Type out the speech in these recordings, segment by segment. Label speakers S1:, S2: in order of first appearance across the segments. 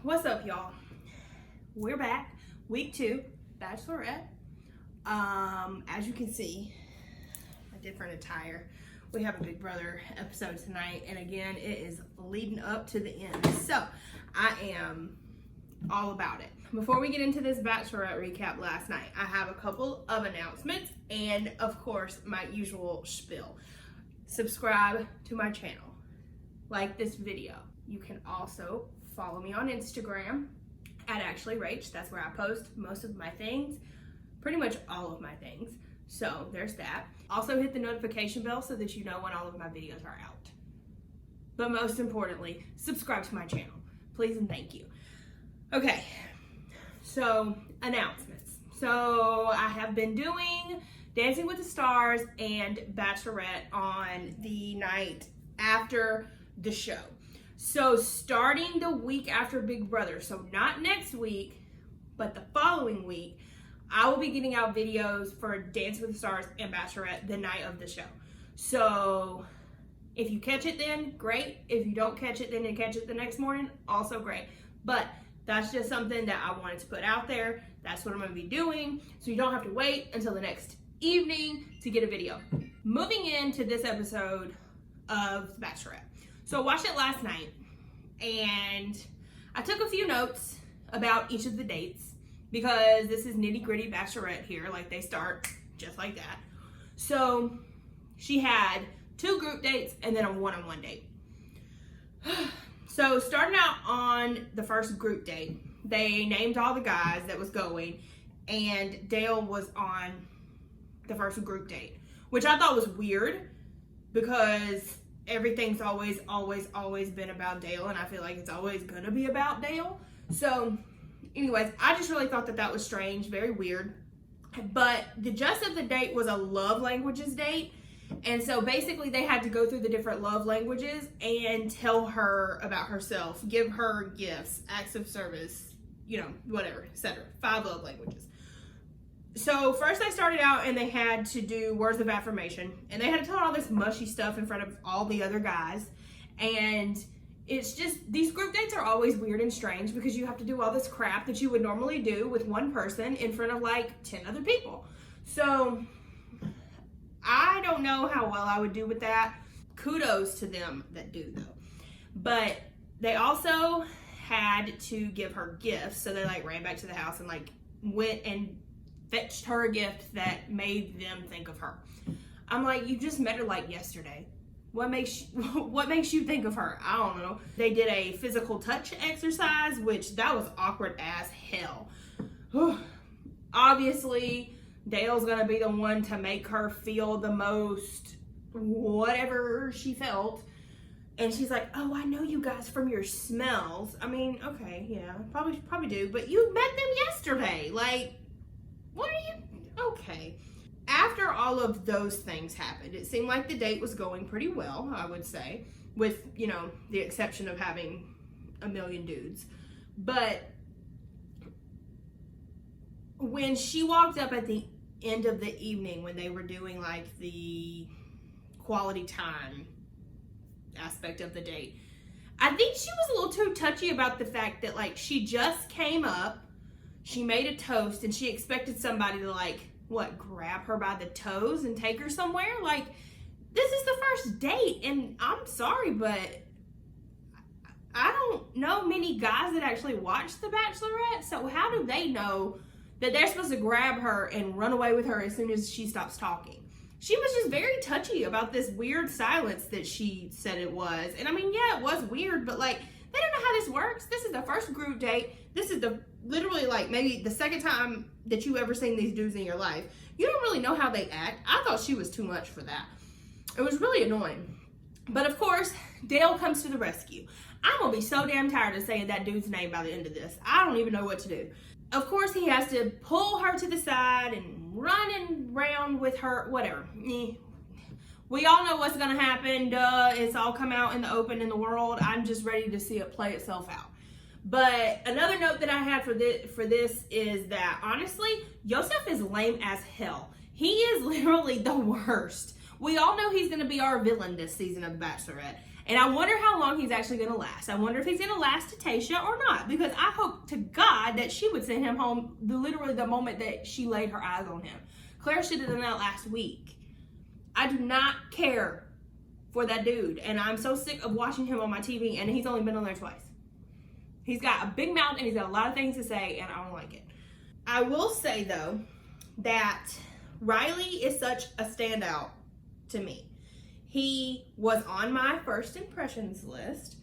S1: What's up, y'all? We're back, week 2, Bachelorette. As you can see, a different attire. We have a Big Brother episode tonight, and again, it is leading up to the end. So, I am all about it. Before we get into this Bachelorette recap last night, I have a couple of announcements, and of course, my usual spiel. Subscribe to my channel. Like this video. You can also follow me on Instagram at ActuallyRach. That's where I post most of my things, pretty much all of my things. So there's that. Also hit the notification bell so that you know when all of my videos are out. But most importantly, subscribe to my channel. Please and thank you. Okay, so announcements. So I have been doing Dancing with the Stars and Bachelorette on the night after the show. So starting the week after Big Brother, so not next week, but the following week, I will be getting out videos for Dancing with the Stars and Bachelorette the night of the show. So if you catch it then, great. If you don't catch it then and catch it the next morning, also great. But that's just something that I wanted to put out there. That's what I'm going to be doing. So you don't have to wait until the next evening to get a video. Moving into this episode of The Bachelorette. So I watched it last night, and I took a few notes about each of the dates because this is nitty-gritty Bachelorette here. Like, they start just like that. So she had 2 group dates and then a one-on-one date. So starting out on the first group date, they named all the guys that was going, and Dale was on the first group date, which I thought was weird because everything's always been about Dale, and I feel like it's always gonna be about Dale. So anyways, I just really thought that that was strange, very weird. But the gist of the date was a love languages date. And so basically they had to go through the different love languages and tell her about herself, give her gifts, acts of service, you know, whatever, etc. 5 love languages. So first they started out and they had to do words of affirmation, and they had to tell all this mushy stuff in front of all the other guys. And it's just, these group dates are always weird and strange because you have to do all this crap that you would normally do with one person in front of like 10 other people. So I don't know how well I would do with that. Kudos to them that do though. But they also had to give her gifts. So they like ran back to the house and like went and fetched her a gift that made them think of her. I'm like, you just met her like yesterday. What makes you think of her? I don't know. They did a physical touch exercise, which that was awkward as hell. Obviously, Dale's gonna be the one to make her feel the most whatever she felt. And she's like, oh, I know you guys from your smells. I mean, okay, yeah, probably do, but you met them yesterday. Like, what are you? Okay. After all of those things happened, it seemed like the date was going pretty well, I would say, with, you know, the exception of having a million dudes. But when she walked up at the end of the evening, when they were doing like the quality time aspect of the date, I think she was a little too touchy about the fact that like she just came up, she made a toast, and she expected somebody to like, what, grab her by the toes and take her somewhere? Like, this is the first date, and I'm sorry, but I don't know many guys that actually watch The Bachelorette, so how do they know that they're supposed to grab her and run away with her as soon as she stops talking? She was just very touchy about this weird silence that she said it was. And I mean, yeah, it was weird, but like, they don't know how this works. This is the first group date. This is the literally like maybe the second time that you ever seen these dudes in your life. You don't really know how they act. I thought she was too much for that. It was really annoying. But of course, Dale comes to the rescue. I'm gonna be so damn tired of saying that dude's name by the end of this. I don't even know what to do. Of course, he has to pull her to the side and run around with her, whatever. We all know what's gonna happen. Duh, it's all come out in the open in the world. I'm just ready to see it play itself out. But another note that I had for this is that honestly, Yosef is lame as hell. He is literally the worst. We all know he's gonna be our villain this season of The Bachelorette. And I wonder how long he's actually going to last. I wonder if he's going to last to Tayshia or not, because I hope to God that she would send him home literally the moment that she laid her eyes on him. Claire should have done that last week. I do not care for that dude, and I'm so sick of watching him on my TV, and he's only been on there twice. He's got a big mouth, and he's got a lot of things to say, and I don't like it. I will say, though, that Riley is such a standout to me. He was on my first impressions list,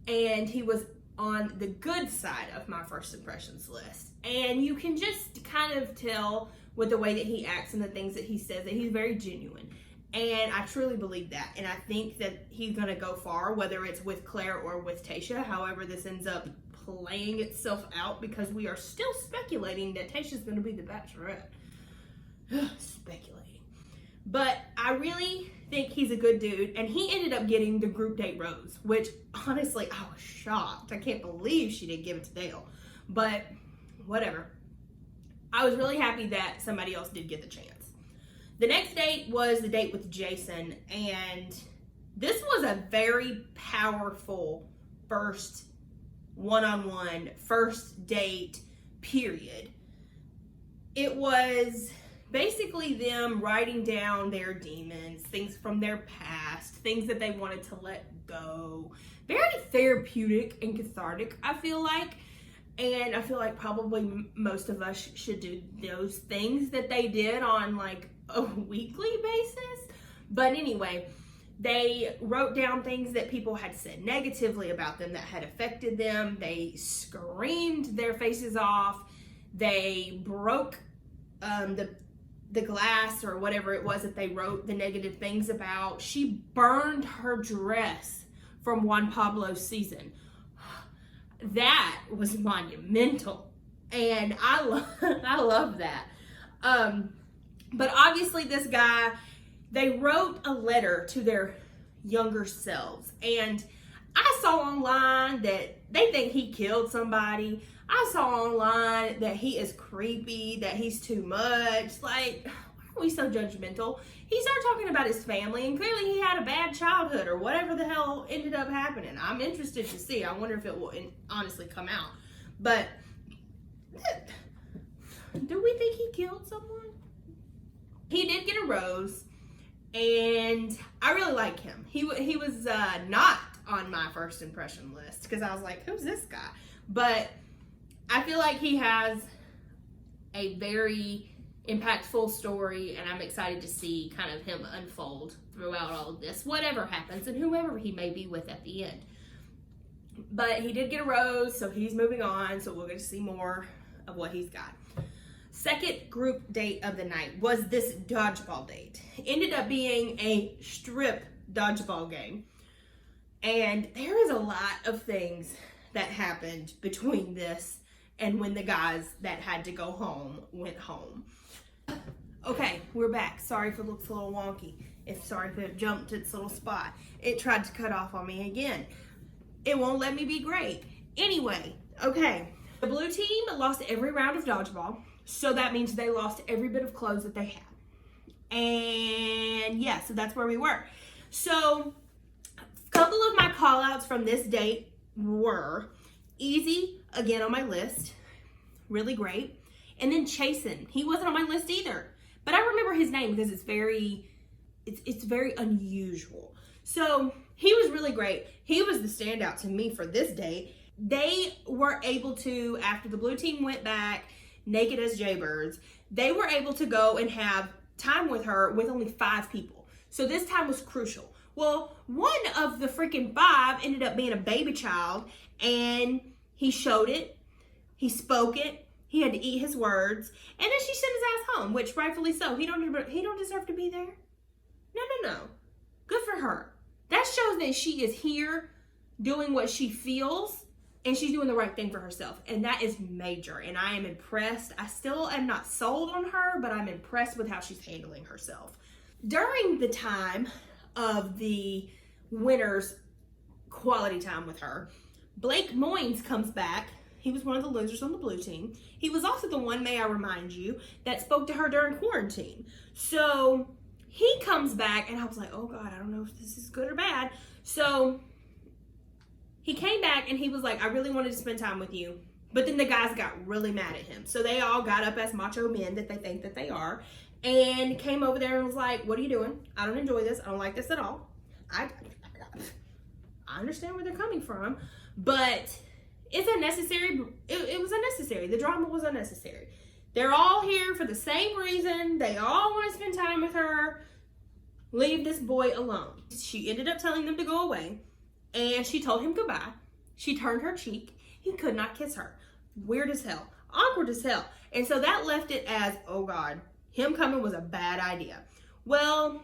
S1: and he was on the good side of my first impressions list. And you can just kind of tell with the way that he acts and the things that he says that he's very genuine. And I truly believe that. And I think that he's going to go far, whether it's with Clare or with Tayshia. However, this ends up playing itself out, because we are still speculating that Tayshia's going to be the Bachelorette. Speculating. But I really think he's a good dude, and he ended up getting the group date rose, which honestly I was shocked. I can't believe she didn't give it to Dale, but whatever. I was really happy that somebody else did get the chance. The next date was the date with Jason, and this was a very powerful first one-on-one, first date, period. It was basically them writing down their demons, things from their past, things that they wanted to let go. Very therapeutic and cathartic, I feel like. And I feel like probably most of us should do those things that they did on like a weekly basis. But anyway, they wrote down things that people had said negatively about them that had affected them. They screamed their faces off. They broke the glass or whatever it was that they wrote the negative things about. She burned her dress from Juan Pablo's season. That was monumental, and I love that. But obviously this guy, they wrote a letter to their younger selves, and I saw online that they think he killed somebody. I saw online that he is creepy, that he's too much. Like, why are we so judgmental? He started talking about his family, and clearly he had a bad childhood or whatever the hell ended up happening. I'm interested to see. I wonder if it will honestly come out. But do we think he killed someone? He did get a rose, and I really like him. He was not on my first impression list, because I was like, who's this guy? But I feel like he has a very impactful story, and I'm excited to see kind of him unfold throughout all of this, whatever happens, and whoever he may be with at the end. But he did get a rose, so he's moving on, so we're going to see more of what he's got. Second group date of the night was this dodgeball date. It ended up being a strip dodgeball game, and there is a lot of things that happened between this and when the guys that had to go home went home. Okay, we're back. Sorry if it looks a little wonky. Sorry if it jumped to its little spot. It tried to cut off on me again. It won't let me be great. Anyway, okay. The blue team lost every round of dodgeball, so that means they lost every bit of clothes that they had. And yeah, so that's where we were. So a couple of my call outs from this date were Easy, again on my list, really great. And then Chasen, he wasn't on my list either, but I remember his name because it's very unusual. So he was really great. He was the standout to me for this day. They were able to, after the blue team went back naked as jaybirds, they were able to go and have time with her with only 5 people. So this time was crucial. Well, one of the freaking 5 ended up being a baby child, and he showed it, he spoke it, he had to eat his words, and then she sent his ass home, which rightfully so. He don't deserve to be there. No. Good for her. That shows that she is here doing what she feels, and she's doing the right thing for herself, and that is major, and I am impressed. I still am not sold on her, but I'm impressed with how she's handling herself. During the time of the winner's quality time with her, Blake Moynes comes back. He was one of the losers on the blue team. He was also the one, may I remind you, that spoke to her during quarantine. So he comes back, and I was like, oh God, I don't know if this is good or bad. So he came back and he was like, I really wanted to spend time with you. But then the guys got really mad at him. So they all got up as macho men that they think that they are and came over there and was like, what are you doing? I don't enjoy this. I don't like this at all. I understand where they're coming from, but it's unnecessary. It was unnecessary. The drama was unnecessary. They're all here for the same reason. They all want to spend time with her. Leave this boy alone. She ended up telling them to go away, and she told him goodbye. She turned her cheek. He could not kiss her. Weird as hell. Awkward as hell. And so that left it as, oh God, him coming was a bad idea. Well,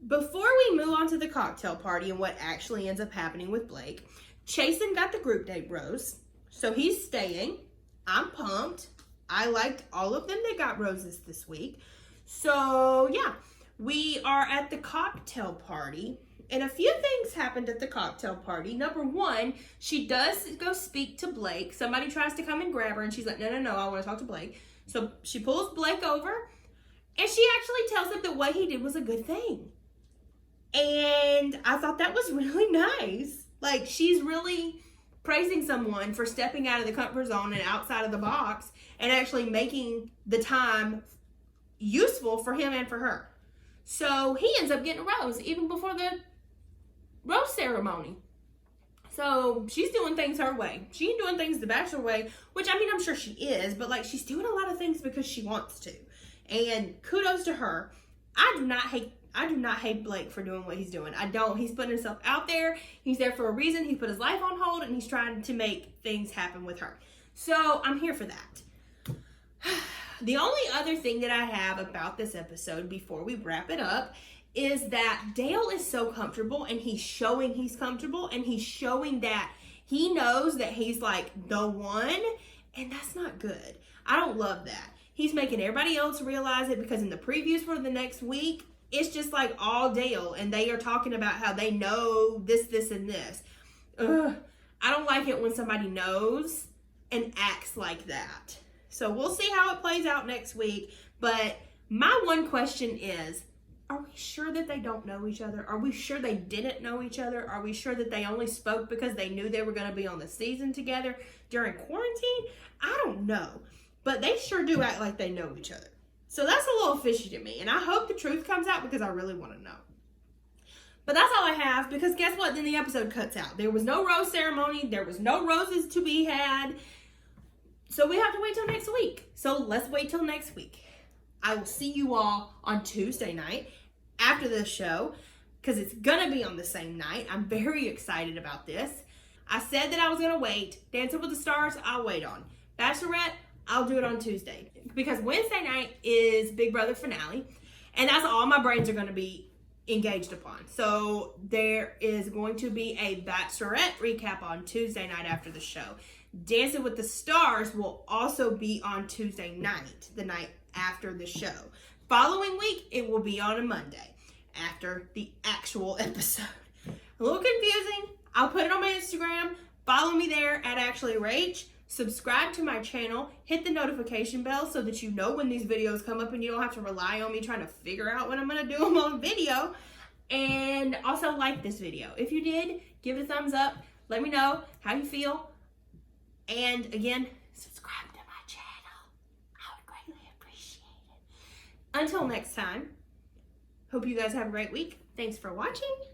S1: before we move on to the cocktail party and what actually ends up happening with Blake, Chasen got the group date rose. So he's staying. I'm pumped. I liked all of them that got roses this week. So yeah, we are at the cocktail party. And a few things happened at the cocktail party. Number one, she does go speak to Blake. Somebody tries to come and grab her, and she's like, no, I want to talk to Blake. So she pulls Blake over, and she actually tells him that what he did was a good thing. And I thought that was really nice. Like, she's really praising someone for stepping out of the comfort zone and outside of the box and actually making the time useful for him and for her. So he ends up getting a rose even before the rose ceremony. So she's doing things her way. She ain't doing things the Bachelor way, which, I mean, I'm sure she is, but like, she's doing a lot of things because she wants to. And kudos to her. I do not hate Blake for doing what he's doing. I don't. He's putting himself out there. He's there for a reason. He's put his life on hold, and he's trying to make things happen with her. So I'm here for that. The only other thing that I have about this episode before we wrap it up is that Dale is so comfortable, and he's showing he's comfortable, and he's showing that he knows that he's like the one, and that's not good. I don't love that. He's making everybody else realize it, because in the previews for the next week, it's just like all Dale, and they are talking about how they know this, and this. Ugh. I don't like it when somebody knows and acts like that. So we'll see how it plays out next week. But my one question is, are we sure that they don't know each other? Are we sure they didn't know each other? Are we sure that they only spoke because they knew they were going to be on the season together during quarantine? I don't know. But they sure do act like they know each other. So that's a little fishy to me. And I hope the truth comes out, because I really want to know. But that's all I have, because guess what? Then the episode cuts out. There was no rose ceremony. There was no roses to be had. So we have to wait till next week. So let's wait till next week. I will see you all on Tuesday night after this show, because it's going to be on the same night. I'm very excited about this. I said that I was going to wait. Dancing with the Stars, I'll wait on. Bachelorette, I'll do it on Tuesday, because Wednesday night is Big Brother finale, and that's all my brains are going to be engaged upon. So there is going to be a Bachelorette recap on Tuesday night after the show. Dancing with the Stars will also be on Tuesday night, the night after the show. Following week, it will be on a Monday after the actual episode. A little confusing. I'll put it on my Instagram. Follow me there at ActuallyRach. Subscribe to my channel. Hit the notification bell so that you know when these videos come up, and you don't have to rely on me trying to figure out when I'm going to do them on video. And also like this video. If you did, give it a thumbs up. Let me know how you feel. And again, subscribe to my channel. I would greatly appreciate it. Until next time, hope you guys have a great week. Thanks for watching.